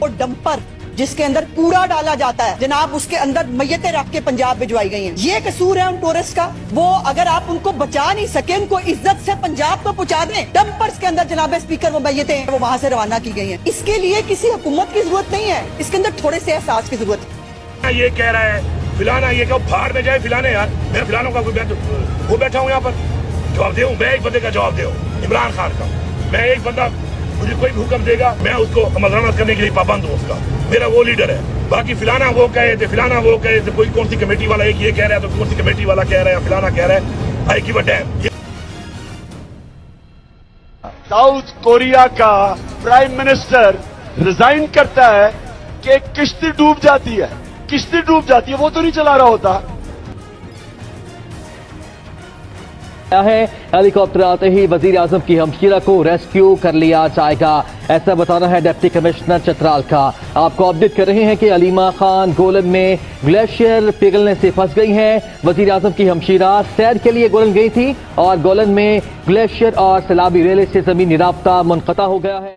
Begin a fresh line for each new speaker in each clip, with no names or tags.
और डंपर जिसके अंदर कूड़ा डाला जाता है जनाब, उसके अंदर मैयतें रख के पंजाब भिजवाई गई हैं। ये कसूर है उन टूरिस्ट का। वो अगर आप उनको बचा नहीं सके, उनको इज्जत से पंजाब को पहुंचा दें। डंपर्स के अंदर जनाब स्पीकर वो मैयतें वो वहां से रवाना की गई हैं। इसके लिए किसी हुकूमत की जरूरत नहीं है, इसके अंदर थोड़े से एहसास की जरूरत है।
ये कह रहा है फिलाना, ये क्यों भाड़ में जाए फिलाने यार। मैं फिलानों का वो बैठा हूँ यहाँ पर, जवाब दे। मैं एक बंदे का जवाब दे, इमरान खान का। मैं एक बंदा, मुझे कोई भी हुक्म देगा मैं उसको मजरामत करने के लिए पाबंद हूँ उसका। मेरा वो लीडर है। बाकी फिलाना वो कहे थे, फिलाना वो कहे थे, कोई कौन सी कमेटी वाला एक ये कह रहा है तो कौन सी कमेटी वाला कह रहा है, फिलाना कह रहा है। I give a dam.
South Korea का प्राइम मिनिस्टर रिजाइन करता है कि किश्ती डूब जाती है, किश्ती डूब जाती है, वो तो नहीं चला रहा होता
है। हेलीकॉप्टर आते ही वजीर आजम की हमशीरा को रेस्क्यू कर लिया जाएगा, ऐसा बताना है डिप्टी कमिश्नर चतराल का। आपको अपडेट कर रहे हैं कि अलीमा खान गोलन में ग्लेशियर पिघलने से फंस गई हैं। वजीर आजम की हमशीरा सैर के लिए गोलन गई थी और गोलन में ग्लेशियर और सैलाबी रेले से जमीनी राब्ता मुनक़ता हो गया है।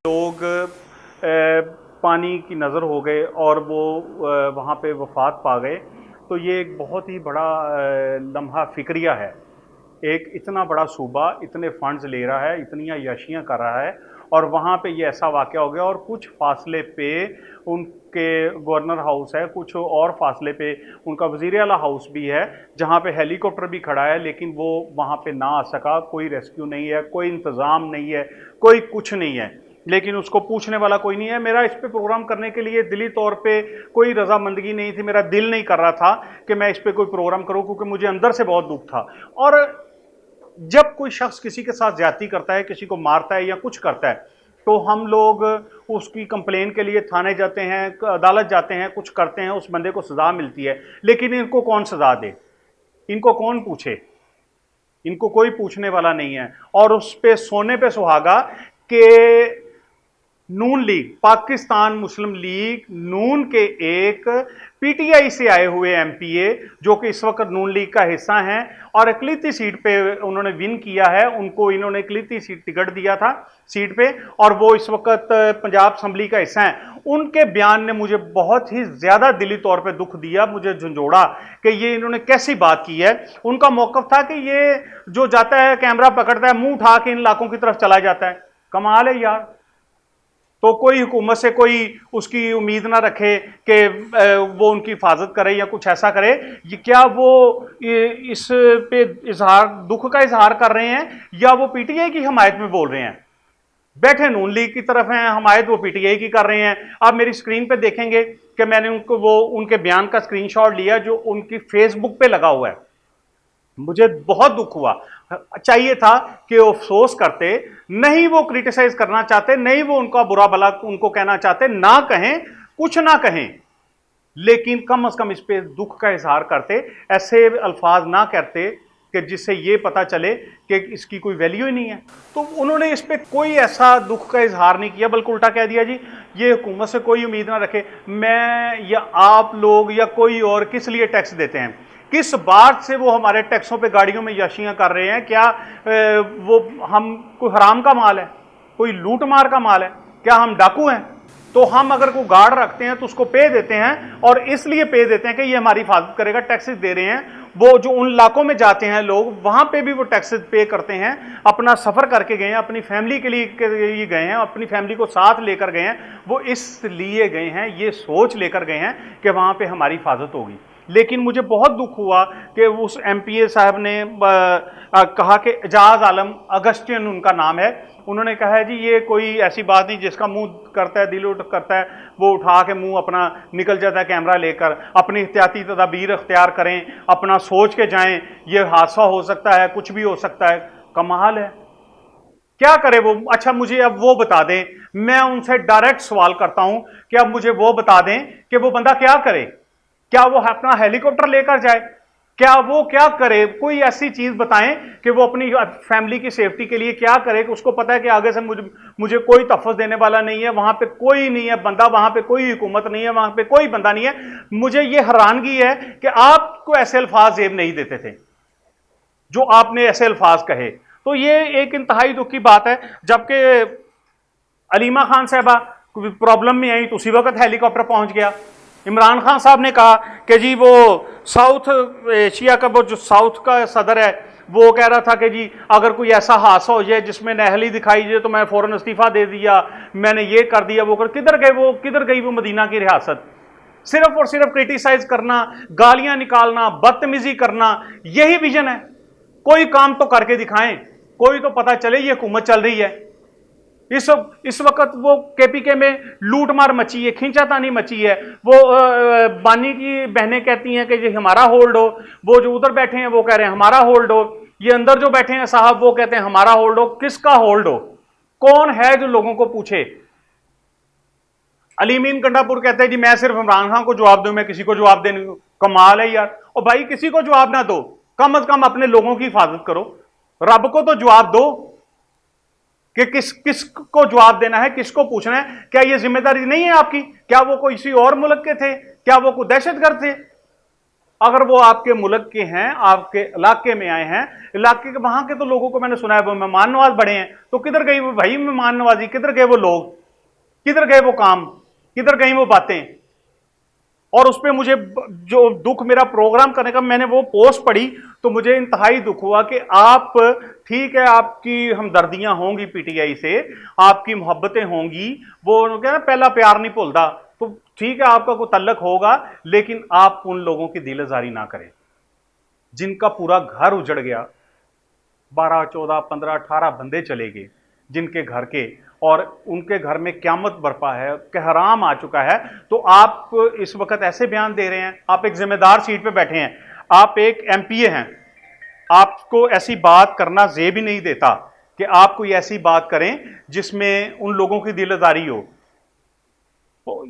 लोग पानी की नज़र हो गए और वो वहाँ पे वफात पा गए। तो ये एक बहुत ही बड़ा लम्हा फिक्रिया है। एक इतना बड़ा सूबा इतने फंड्स ले रहा है, इतनी याशियाँ कर रहा है और वहाँ पे ये ऐसा वाक़या हो गया। और कुछ फासले पे उनके गवर्नर हाउस है, कुछ और फासले पे उनका वज़ीर आला हाउस भी है जहाँ पे हेलीकॉप्टर भी खड़ा है, लेकिन वो वहाँ पे ना आ सका। कोई रेस्क्यू नहीं है, कोई इंतज़ाम नहीं है, कोई कुछ नहीं है, लेकिन उसको पूछने वाला कोई नहीं है। मेरा इस पे प्रोग्राम करने के लिए दिली तौर पे कोई रजामंदगी नहीं थी, मेरा दिल नहीं कर रहा था कि मैं इस पे कोई प्रोग्राम करूं, क्योंकि मुझे अंदर से बहुत दुख था। और जब कोई शख्स किसी के साथ ज्यादती करता है, किसी को मारता है या कुछ करता है, तो हम लोग उसकी कंप्लेन के लिए थाने जाते हैं, अदालत जाते हैं, कुछ करते हैं, उस बंदे को सज़ा मिलती है। लेकिन इनको कौन सज़ा दे, इनको कौन पूछे, इनको कोई पूछने वाला नहीं है। और उस पे सोने पे सुहागा कि नून लीग, पाकिस्तान मुस्लिम लीग नून के एक पीटीआई से आए हुए एमपीए जो कि इस वक्त नून लीग का हिस्सा हैं और अकलीती सीट पे उन्होंने विन किया है, उनको इन्होंने अकलीती सीट टिकट दिया था सीट पे और वो इस वक्त पंजाब असम्बली का हिस्सा हैं। उनके बयान ने मुझे बहुत ही ज़्यादा दिली तौर पे दुख दिया, मुझे झंझोड़ा कि ये इन्होंने कैसी बात की है। उनका मौक़िफ़ था कि ये जो जाता है कैमरा पकड़ता है, मुंह उठा के इन इलाकों की तरफ चला जाता है। कमाल है यार। तो कोई हुकूमत से कोई उसकी उम्मीद ना रखे कि वो उनकी हिफाजत करे या कुछ ऐसा करे। ये क्या वो इस पे इजहार दुख का इजहार कर रहे हैं या वो पीटीआई की हमायत में बोल रहे हैं? बैठे नून लीग की तरफ हैं, हमायत वो पीटीआई की कर रहे हैं। आप मेरी स्क्रीन पे देखेंगे कि मैंने उनको वो उनके बयान का स्क्रीनशॉट लिया जो उनकी फेसबुक पे लगा हुआ है। मुझे बहुत दुख हुआ। चाहिए था कि वो अफसोस करते, नहीं वो क्रिटिसाइज करना चाहते, नहीं वो उनका बुरा भला उनको कहना चाहते, ना कहें, कुछ ना कहें, लेकिन कम से कम इस पे दुख का इजहार करते, ऐसे अल्फाज ना करते कि जिससे ये पता चले कि इसकी कोई वैल्यू ही नहीं है। तो उन्होंने इस पे कोई ऐसा दुख का इजहार नहीं किया, बल्कि उल्टा कह दिया जी ये हुकूमत से कोई उम्मीद ना रखे। मैं या आप लोग या कोई और किस लिए टैक्स देते हैं, किस बात से वो हमारे टैक्सों पे गाड़ियों में याशियां कर रहे हैं? क्या वो हम कोई हराम का माल है, कोई लूट मार का माल है? क्या हम डाकू हैं? तो हम अगर कोई गार्ड रखते हैं तो उसको पे देते हैं और इसलिए पे देते हैं कि ये हमारी हिफाजत करेगा, टैक्सेस दे रहे हैं। वो जो उन इलाकों में जाते हैं लोग, वहां पे भी वो टैक्सेस पे करते हैं, अपना सफर करके गए हैं, अपनी फैमिली के लिए गए हैं, अपनी फैमिली को साथ लेकर गए हैं, वो इसलिए गए हैं, ये सोच लेकर गए हैं कि वहां पे हमारी हिफाजत होगी। लेकिन मुझे बहुत दुख हुआ कि उस एमपीए साहब ने कहा कि एजाज आलम, अगस्टियन उनका नाम है, उन्होंने कहा है जी ये कोई ऐसी बात नहीं, जिसका मुंह करता है, दिल उठ करता है, वो उठा के मुंह अपना निकल जाता है कैमरा लेकर। अपनी एहतियाती तदाबीर अख्तियार करें, अपना सोच के जाएं, ये हादसा हो सकता है, कुछ भी हो सकता है। कमाल है। क्या करे वो? अच्छा मुझे अब वो बता दें, मैं उनसे डायरेक्ट सवाल करता हूं कि अब मुझे वो बता दें कि वो बंदा क्या करे। क्या वो अपना हेलीकॉप्टर लेकर जाए? क्या वो क्या करे? कोई ऐसी चीज बताएं कि वो अपनी फैमिली की सेफ्टी के लिए क्या करे कि उसको पता है कि आगे से मुझे कोई तहफ़्फ़ुज़ देने वाला नहीं है, वहां पे कोई नहीं है बंदा, वहां पे कोई हुकूमत नहीं है, वहां पे कोई बंदा नहीं है। मुझे ये हैरानगी है कि आपको ऐसे अल्फाज जेब नहीं देते थे जो आपने ऐसे अल्फाज कहे। तो ये एक इंतहाई दुख की बात है। जबकि अलीमा खान साहबा प्रॉब्लम में आई तो उसी वक्त हेलीकॉप्टर पहुंच गया। इमरान खान साहब ने कहा कि जी वो साउथ एशिया का वो जो साउथ का सदर है वो कह रहा था कि जी अगर कोई ऐसा हादसा हो जाए जिसमें नहली दिखाई दे तो मैं फौरन इस्तीफा दे दिया, मैंने ये कर दिया वो कर। किधर गई वो मदीना की रियासत? सिर्फ और सिर्फ क्रिटिसाइज करना, गालियां निकालना, बदतमीजी करना, यही विजन है। कोई काम तो करके दिखाएं, कोई तो पता चले ये हुकूमत चल रही है। इस वक्त वो केपीके में लूट मार मची है, खींचातानी मची है। वो बानी की बहनें कहती हैं कि ये हमारा होल्ड हो, वो जो उधर बैठे हैं वो कह रहे हैं हमारा होल्ड हो, ये अंदर जो बैठे हैं साहब वो कहते हैं हमारा होल्ड हो। किसका होल्ड हो? कौन है जो लोगों को पूछे? अलीमीन गंडापुर कहते हैं जी मैं सिर्फ इमरान खान को जवाब दूं, मैं किसी को जवाब देने को। कमाल है यार। और भाई किसी को जवाब ना दो, कम अज कम अपने लोगों की हिफाजत करो। रब को तो जवाब दो कि किसको जवाब देना है, किसको पूछना है। क्या यह जिम्मेदारी नहीं है आपकी? क्या वो कोई किसी और मुल्क के थे? क्या वो कोई दहशतगर्द थे? अगर वो आपके मुल्क के हैं, आपके इलाके में आए हैं, इलाके के वहां के तो लोगों को मैंने सुना है वो मेहमान नवाज बड़े हैं, तो किधर गई वो भाई मेहमान नवाजी? किधर गए वो लोग? किधर गए वो काम? किधर गई वो बातें? और उस पर मुझे जो दुख, मेरा प्रोग्राम करने का, मैंने वो पोस्ट पढ़ी तो मुझे इंतहाई दुख हुआ कि आप, ठीक है आपकी हमदर्दियां होंगी पीटीआई से, आपकी मोहब्बतें होंगी, वो क्या ना पहला प्यार नहीं भूलता, तो ठीक है आपका कोई तल्लक होगा, लेकिन आप उन लोगों की दिल आजारी ना करें जिनका पूरा घर उजड़ गया। 12, 14, 15, 18 बंदे चले गए जिनके घर के, और उनके घर में क़यामत बरपा है, कहराम आ चुका है। तो आप इस वक्त ऐसे बयान दे रहे हैं। आप एक जिम्मेदार सीट पे बैठे हैं, आप एक एमपीए हैं, आपको ऐसी बात करना ज़ेब ही नहीं देता कि आप कोई ऐसी बात करें जिसमें उन लोगों की दिलदारी हो। तो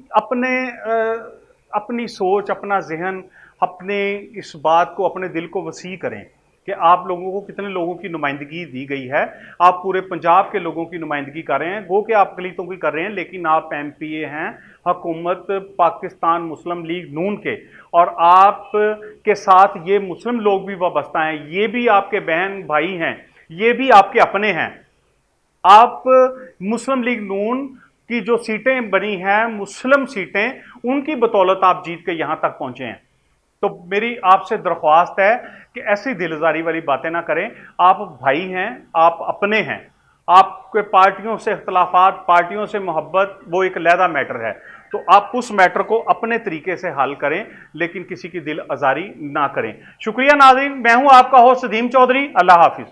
अपनी सोच, अपना जहन, अपने इस बात को, अपने दिल को वसी करें कि आप लोगों को कितने लोगों की नुमाइंदगी दी गई है। आप पूरे पंजाब के लोगों की नुमाइंदगी कर रहे हैं, गो कि आप अक़लियतों की कर रहे हैं, लेकिन आप एमपीए हैं हुकूमत पाकिस्तान मुस्लिम लीग नून के, और आप के साथ ये मुस्लिम लोग भी वाबस्ता हैं, ये भी आपके बहन भाई हैं, ये भी आपके अपने हैं। आप मुस्लिम लीग नून की जो सीटें बनी हैं, मुस्लिम सीटें, उनकी बदौलत आप जीत के यहां तक पहुंचे हैं। तो मेरी आपसे दरख्वास्त है कि ऐसी दिलजारी वाली बातें ना करें। आप भाई हैं, आप अपने हैं। आपके पार्टियों से इख्तलाफात, पार्टियों से मोहब्बत, वो एक अलहदा मैटर है। तो आप उस मैटर को अपने तरीके से हल करें, लेकिन किसी की दिल आजारी ना करें। शुक्रिया नाज़रीन, मैं हूं आपका होस्ट सदीम चौधरी। अल्लाह हाफिज।